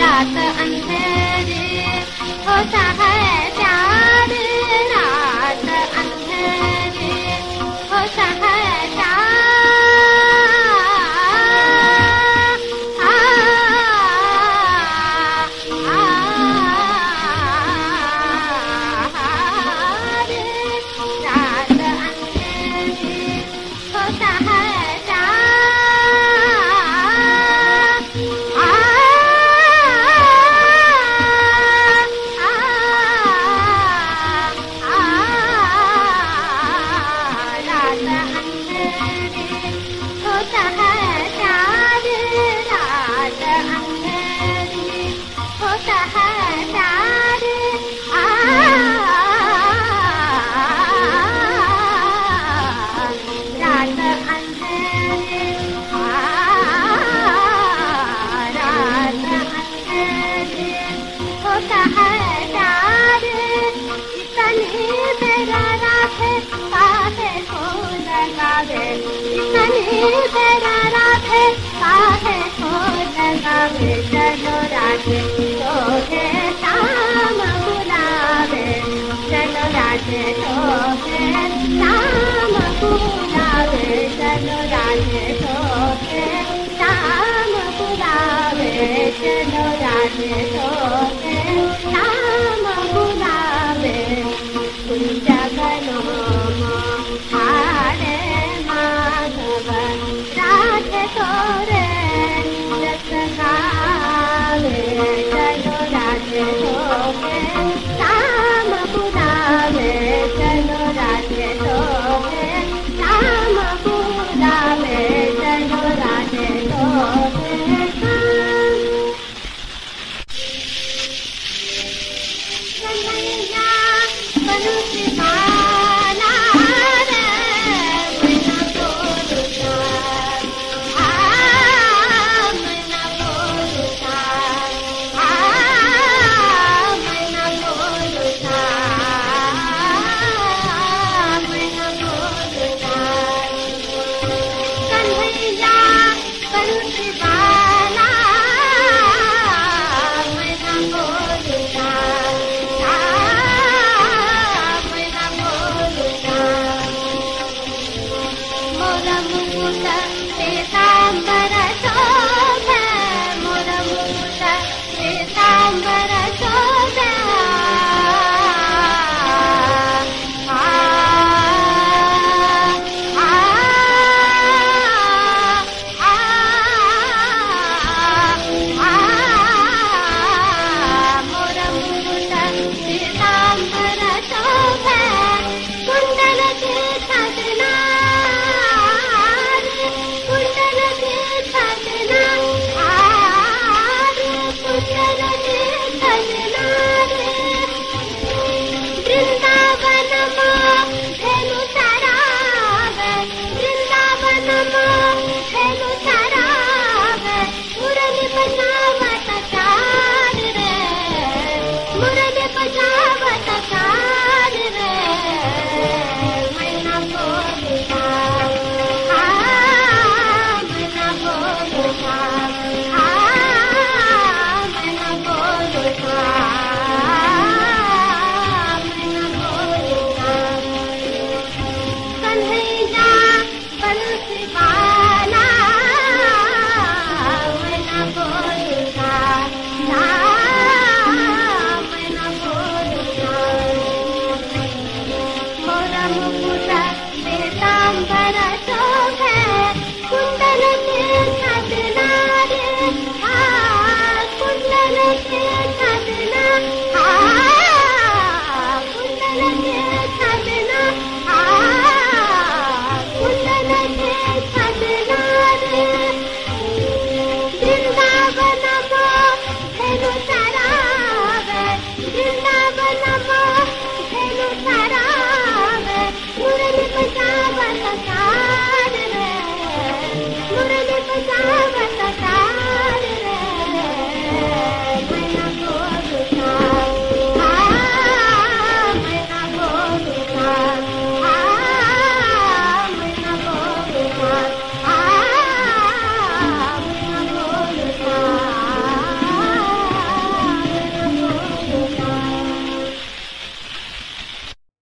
रात अंधेरी होता है प्यार, रात अंधेरी होता है चलो राधे तोहे शाम बुलावे, चलो राधे तोहे शाम बुलावे, चलो राधे तोहे शाम बुलावे, चलो राधे तोहे शाम बुलावे। कुंज बनो हारे माधव राधे तोरे चलो राधे तोहे शाम बुलावे, चलो राधे तोहे शाम बुलावे, चलो राधे तोहे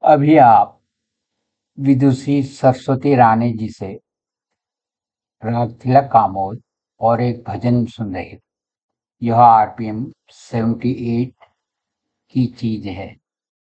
अभी आप विदुषी सरस्वती रानी जी से राग थिलक कामोद और एक भजन सुन रहे थे। यह आरपीएम 78 की चीज है।